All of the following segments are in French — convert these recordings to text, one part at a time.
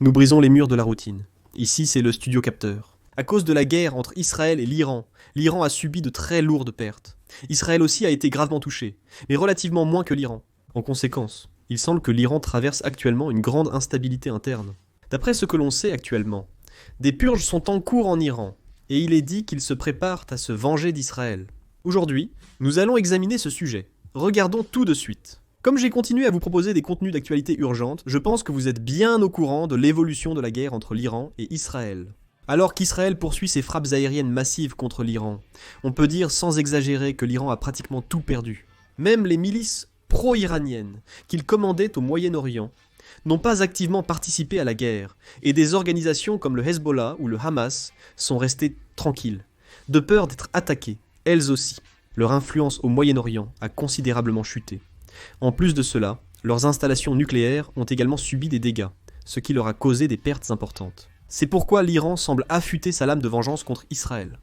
Nous brisons les murs de la routine. Ici, c'est le studio capteur. À cause de la guerre entre Israël et l'Iran, l'Iran a subi de très lourdes pertes. Israël aussi a été gravement touché, mais relativement moins que l'Iran. En conséquence, il semble que l'Iran traverse actuellement une grande instabilité interne. D'après ce que l'on sait actuellement, des purges sont en cours en Iran, et il est dit qu'ils se préparent à se venger d'Israël. Aujourd'hui, nous allons examiner ce sujet. Regardons tout de suite. Comme j'ai continué à vous proposer des contenus d'actualité urgente, je pense que vous êtes bien au courant de l'évolution de la guerre entre l'Iran et Israël. Alors qu'Israël poursuit ses frappes aériennes massives contre l'Iran, on peut dire sans exagérer que l'Iran a pratiquement tout perdu. Même les milices pro-iraniennes qu'il commandait au Moyen-Orient n'ont pas activement participé à la guerre, et des organisations comme le Hezbollah ou le Hamas sont restées tranquilles, de peur d'être attaquées, elles aussi. Leur influence au Moyen-Orient a considérablement chuté. En plus de cela, leurs installations nucléaires ont également subi des dégâts, ce qui leur a causé des pertes importantes. C'est pourquoi l'Iran semble affûter sa lame de vengeance contre Israël.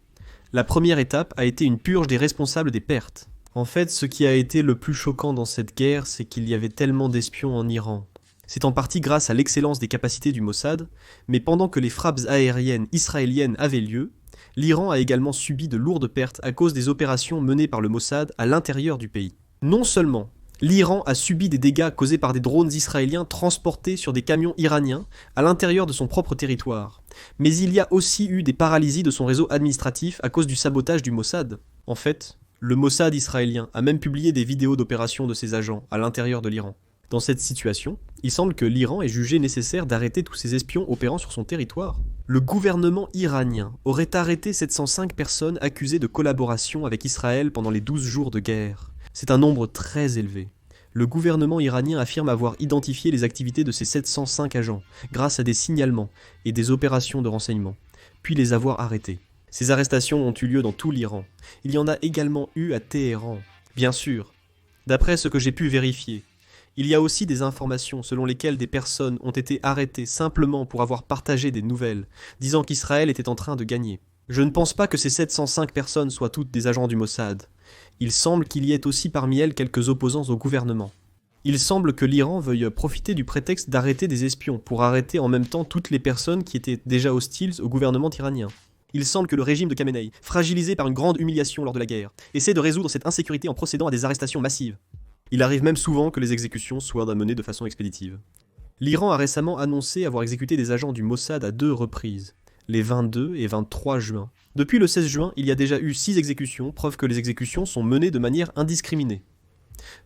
La première étape a été une purge des responsables des pertes. En fait, ce qui a été le plus choquant dans cette guerre, c'est qu'il y avait tellement d'espions en Iran. C'est en partie grâce à l'excellence des capacités du Mossad, mais pendant que les frappes aériennes israéliennes avaient lieu, l'Iran a également subi de lourdes pertes à cause des opérations menées par le Mossad à l'intérieur du pays. Non seulement l'Iran a subi des dégâts causés par des drones israéliens transportés sur des camions iraniens à l'intérieur de son propre territoire, mais il y a aussi eu des paralysies de son réseau administratif à cause du sabotage du Mossad. En fait, le Mossad israélien a même publié des vidéos d'opérations de ses agents à l'intérieur de l'Iran. Dans cette situation, il semble que l'Iran ait jugé nécessaire d'arrêter tous ces espions opérant sur son territoire. Le gouvernement iranien aurait arrêté 705 personnes accusées de collaboration avec Israël pendant les 12 jours de guerre. C'est un nombre très élevé. Le gouvernement iranien affirme avoir identifié les activités de ces 705 agents grâce à des signalements et des opérations de renseignement, puis les avoir arrêtés. Ces arrestations ont eu lieu dans tout l'Iran. Il y en a également eu à Téhéran. Bien sûr, d'après ce que j'ai pu vérifier, il y a aussi des informations selon lesquelles des personnes ont été arrêtées simplement pour avoir partagé des nouvelles, disant qu'Israël était en train de gagner. Je ne pense pas que ces 705 personnes soient toutes des agents du Mossad. Il semble qu'il y ait aussi parmi elles quelques opposants au gouvernement. Il semble que l'Iran veuille profiter du prétexte d'arrêter des espions pour arrêter en même temps toutes les personnes qui étaient déjà hostiles au gouvernement iranien. Il semble que le régime de Khamenei, fragilisé par une grande humiliation lors de la guerre, essaie de résoudre cette insécurité en procédant à des arrestations massives. Il arrive même souvent que les exécutions soient menées de façon expéditive. L'Iran a récemment annoncé avoir exécuté des agents du Mossad à 2 reprises, les 22 et 23 juin. Depuis le 16 juin, il y a déjà eu 6 exécutions, preuve que les exécutions sont menées de manière indiscriminée.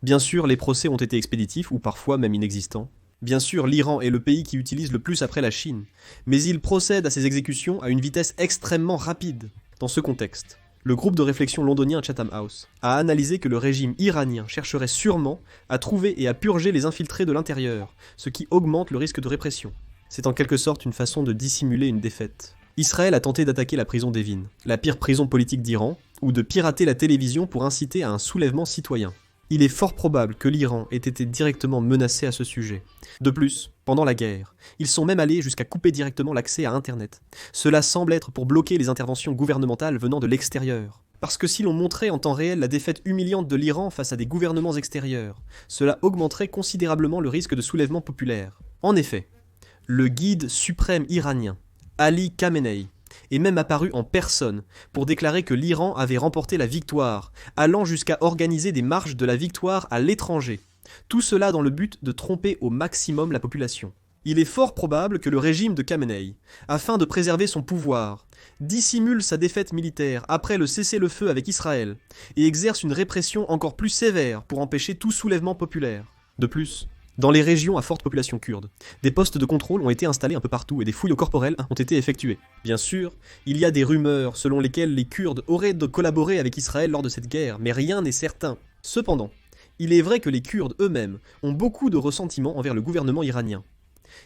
Bien sûr, les procès ont été expéditifs ou parfois même inexistants. Bien sûr, l'Iran est le pays qui utilise le plus après la Chine, mais il procède à ces exécutions à une vitesse extrêmement rapide. Dans ce contexte, le groupe de réflexion londonien Chatham House a analysé que le régime iranien chercherait sûrement à trouver et à purger les infiltrés de l'intérieur, ce qui augmente le risque de répression. C'est en quelque sorte une façon de dissimuler une défaite. Israël a tenté d'attaquer la prison d'Evin, la pire prison politique d'Iran, ou de pirater la télévision pour inciter à un soulèvement citoyen. Il est fort probable que l'Iran ait été directement menacé à ce sujet. De plus, pendant la guerre, ils sont même allés jusqu'à couper directement l'accès à Internet. Cela semble être pour bloquer les interventions gouvernementales venant de l'extérieur. Parce que si l'on montrait en temps réel la défaite humiliante de l'Iran face à des gouvernements extérieurs, cela augmenterait considérablement le risque de soulèvement populaire. En effet, le guide suprême iranien, Ali Khamenei, est même apparu en personne pour déclarer que l'Iran avait remporté la victoire, allant jusqu'à organiser des marches de la victoire à l'étranger. Tout cela dans le but de tromper au maximum la population. Il est fort probable que le régime de Khamenei, afin de préserver son pouvoir, dissimule sa défaite militaire après le cessez-le-feu avec Israël et exerce une répression encore plus sévère pour empêcher tout soulèvement populaire. De plus, dans les régions à forte population kurde, des postes de contrôle ont été installés un peu partout et des fouilles au corporel ont été effectuées. Bien sûr, il y a des rumeurs selon lesquelles les Kurdes auraient collaboré avec Israël lors de cette guerre, mais rien n'est certain. Cependant, il est vrai que les Kurdes eux-mêmes ont beaucoup de ressentiment envers le gouvernement iranien.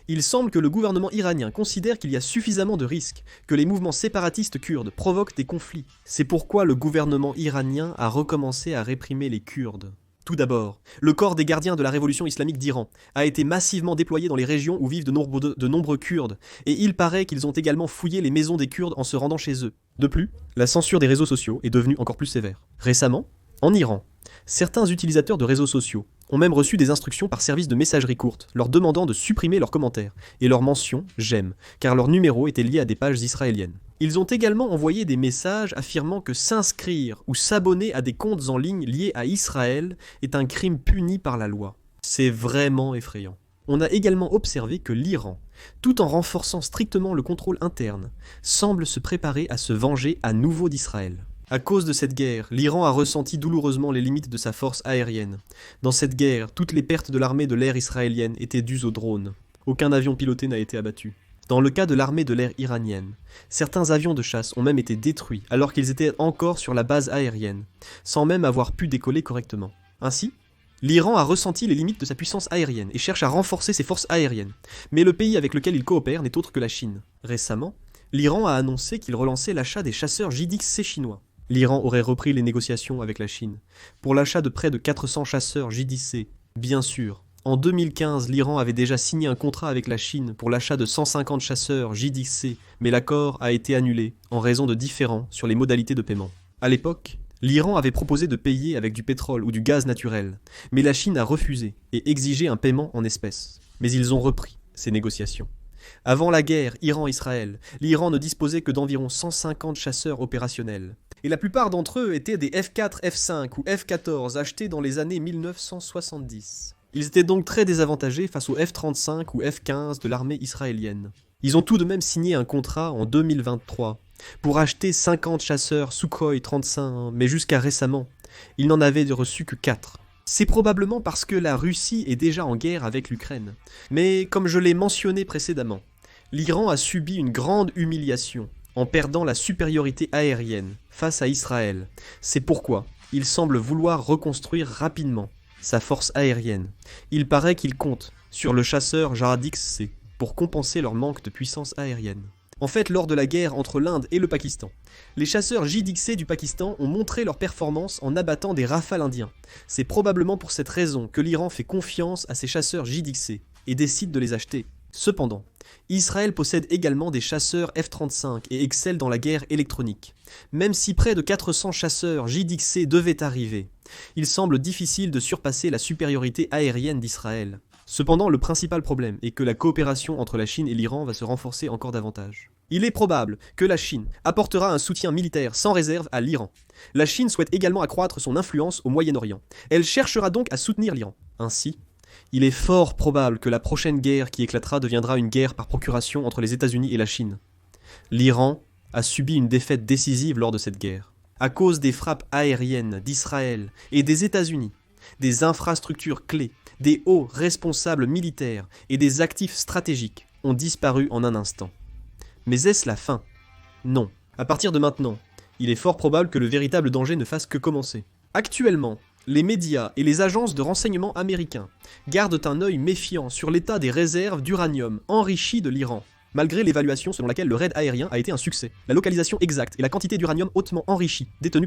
Il semble que le gouvernement iranien considère qu'il y a suffisamment de risques que les mouvements séparatistes kurdes provoquent des conflits. C'est pourquoi le gouvernement iranien a recommencé à réprimer les Kurdes. Tout d'abord, le corps des gardiens de la révolution islamique d'Iran a été massivement déployé dans les régions où vivent de nombreux Kurdes, et il paraît qu'ils ont également fouillé les maisons des Kurdes en se rendant chez eux. De plus, la censure des réseaux sociaux est devenue encore plus sévère. Récemment, en Iran, Certains utilisateurs de réseaux sociaux ont même reçu des instructions par service de messagerie courte, leur demandant de supprimer leurs commentaires et leurs mentions « j'aime », car leur numéro était lié à des pages israéliennes. Ils ont également envoyé des messages affirmant que s'inscrire ou s'abonner à des comptes en ligne liés à Israël est un crime puni par la loi. C'est vraiment effrayant. On a également observé que l'Iran, tout en renforçant strictement le contrôle interne, semble se préparer à se venger à nouveau d'Israël. À cause de cette guerre, l'Iran a ressenti douloureusement les limites de sa force aérienne. Dans cette guerre, toutes les pertes de l'armée de l'air israélienne étaient dues aux drones. Aucun avion piloté n'a été abattu. Dans le cas de l'armée de l'air iranienne, certains avions de chasse ont même été détruits alors qu'ils étaient encore sur la base aérienne, sans même avoir pu décoller correctement. Ainsi, l'Iran a ressenti les limites de sa puissance aérienne et cherche à renforcer ses forces aériennes. Mais le pays avec lequel il coopère n'est autre que la Chine. Récemment, l'Iran a annoncé qu'il relançait l'achat des chasseurs JDX-C chinois. L'Iran aurait repris les négociations avec la Chine pour l'achat de près de 400 chasseurs JDC. Bien sûr, en 2015, l'Iran avait déjà signé un contrat avec la Chine pour l'achat de 150 chasseurs JDC, mais l'accord a été annulé en raison de différends sur les modalités de paiement. À l'époque, l'Iran avait proposé de payer avec du pétrole ou du gaz naturel, mais la Chine a refusé et exigé un paiement en espèces. Mais ils ont repris ces négociations. Avant la guerre Iran-Israël, l'Iran ne disposait que d'environ 150 chasseurs opérationnels. Et la plupart d'entre eux étaient des F-4, F-5 ou F-14 achetés dans les années 1970. Ils étaient donc très désavantagés face aux F-35 ou F-15 de l'armée israélienne. Ils ont tout de même signé un contrat en 2023 pour acheter 50 chasseurs Sukhoi 35, mais jusqu'à récemment, ils n'en avaient reçu que 4. C'est probablement parce que la Russie est déjà en guerre avec l'Ukraine. Mais comme je l'ai mentionné précédemment, l'Iran a subi une grande humiliation en perdant la supériorité aérienne face à Israël. C'est pourquoi il semble vouloir reconstruire rapidement sa force aérienne. Il paraît qu'il compte sur le chasseur Jardix-C pour compenser leur manque de puissance aérienne. En fait, lors de la guerre entre l'Inde et le Pakistan, les chasseurs JDC du Pakistan ont montré leur performance en abattant des rafales indiens. C'est probablement pour cette raison que l'Iran fait confiance à ces chasseurs JDC et décide de les acheter. Cependant, Israël possède également des chasseurs F-35 et excelle dans la guerre électronique. Même si près de 400 chasseurs JDC devaient arriver, il semble difficile de surpasser la supériorité aérienne d'Israël. Cependant, le principal problème est que la coopération entre la Chine et l'Iran va se renforcer encore davantage. Il est probable que la Chine apportera un soutien militaire sans réserve à l'Iran. La Chine souhaite également accroître son influence au Moyen-Orient. Elle cherchera donc à soutenir l'Iran. Ainsi, il est fort probable que la prochaine guerre qui éclatera deviendra une guerre par procuration entre les États-Unis et la Chine. L'Iran a subi une défaite décisive lors de cette guerre. À cause des frappes aériennes d'Israël et des États-Unis, des infrastructures clés, des hauts responsables militaires et des actifs stratégiques ont disparu en un instant. Mais est-ce la fin? Non. À partir de maintenant, il est fort probable que le véritable danger ne fasse que commencer. Actuellement, les médias et les agences de renseignement américains gardent un œil méfiant sur l'état des réserves d'uranium enrichi de l'Iran, malgré l'évaluation selon laquelle le raid aérien a été un succès. La localisation exacte et la quantité d'uranium hautement enrichi détenue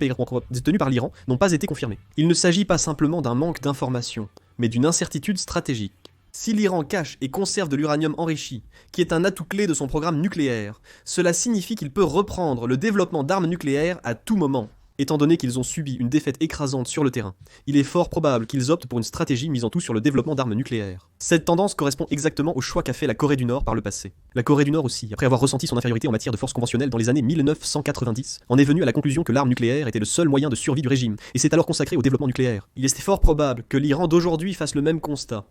par l'Iran n'ont pas été confirmées. Il ne s'agit pas simplement d'un manque d'informations, mais d'une incertitude stratégique. Si l'Iran cache et conserve de l'uranium enrichi, qui est un atout clé de son programme nucléaire, cela signifie qu'il peut reprendre le développement d'armes nucléaires à tout moment. Étant donné qu'ils ont subi une défaite écrasante sur le terrain, il est fort probable qu'ils optent pour une stratégie misant tout sur le développement d'armes nucléaires. Cette tendance correspond exactement au choix qu'a fait la Corée du Nord par le passé. La Corée du Nord aussi, après avoir ressenti son infériorité en matière de force conventionnelle dans les années 1990, en est venue à la conclusion que l'arme nucléaire était le seul moyen de survie du régime, et s'est alors consacrée au développement nucléaire. Il est fort probable que l'Iran d'aujourd'hui fasse le même constat.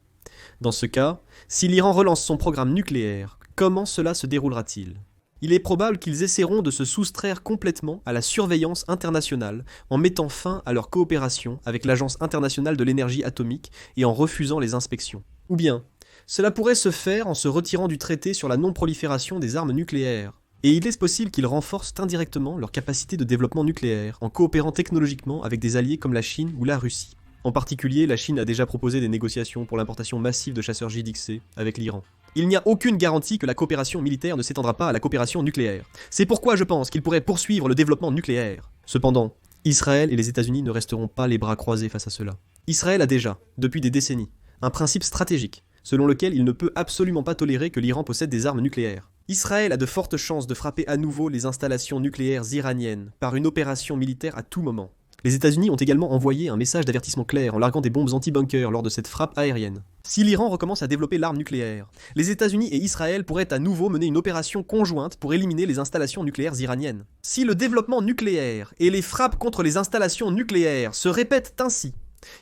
Dans ce cas, si l'Iran relance son programme nucléaire, comment cela se déroulera-t-il ? Il est probable qu'ils essaieront de se soustraire complètement à la surveillance internationale en mettant fin à leur coopération avec l'Agence internationale de l'énergie atomique et en refusant les inspections. Ou bien, cela pourrait se faire en se retirant du traité sur la non-prolifération des armes nucléaires. Et il est possible qu'ils renforcent indirectement leur capacité de développement nucléaire en coopérant technologiquement avec des alliés comme la Chine ou la Russie. En particulier, la Chine a déjà proposé des négociations pour l'importation massive de chasseurs JDC avec l'Iran. Il n'y a aucune garantie que la coopération militaire ne s'étendra pas à la coopération nucléaire. C'est pourquoi je pense qu'ils pourraient poursuivre le développement nucléaire. Cependant, Israël et les États-Unis ne resteront pas les bras croisés face à cela. Israël a déjà, depuis des décennies, un principe stratégique, selon lequel il ne peut absolument pas tolérer que l'Iran possède des armes nucléaires. Israël a de fortes chances de frapper à nouveau les installations nucléaires iraniennes par une opération militaire à tout moment. Les États-Unis ont également envoyé un message d'avertissement clair en larguant des bombes anti-bunker lors de cette frappe aérienne. Si l'Iran recommence à développer l'arme nucléaire, les États-Unis et Israël pourraient à nouveau mener une opération conjointe pour éliminer les installations nucléaires iraniennes. Si le développement nucléaire et les frappes contre les installations nucléaires se répètent ainsi,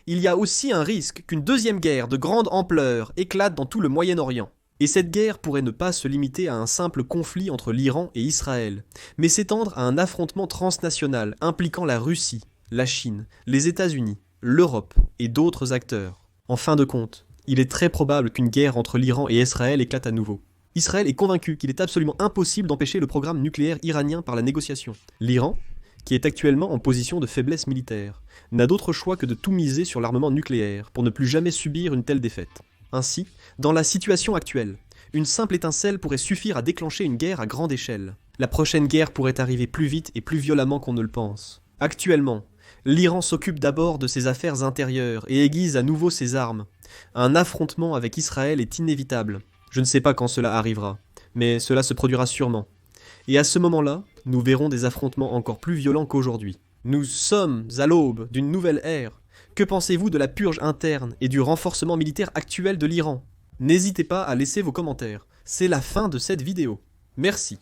il y a aussi un risque qu'une deuxième guerre de grande ampleur éclate dans tout le Moyen-Orient. Et cette guerre pourrait ne pas se limiter à un simple conflit entre l'Iran et Israël, mais s'étendre à un affrontement transnational impliquant la Russie, la Chine, les États-Unis, l'Europe et d'autres acteurs. En fin de compte, il est très probable qu'une guerre entre l'Iran et Israël éclate à nouveau. Israël est convaincu qu'il est absolument impossible d'empêcher le programme nucléaire iranien par la négociation. L'Iran, qui est actuellement en position de faiblesse militaire, n'a d'autre choix que de tout miser sur l'armement nucléaire pour ne plus jamais subir une telle défaite. Ainsi, dans la situation actuelle, une simple étincelle pourrait suffire à déclencher une guerre à grande échelle. La prochaine guerre pourrait arriver plus vite et plus violemment qu'on ne le pense. Actuellement, l'Iran s'occupe d'abord de ses affaires intérieures et aiguise à nouveau ses armes. Un affrontement avec Israël est inévitable. Je ne sais pas quand cela arrivera, mais cela se produira sûrement. Et à ce moment-là, nous verrons des affrontements encore plus violents qu'aujourd'hui. Nous sommes à l'aube d'une nouvelle ère. Que pensez-vous de la purge interne et du renforcement militaire actuel de l'Iran ? N'hésitez pas à laisser vos commentaires. C'est la fin de cette vidéo. Merci.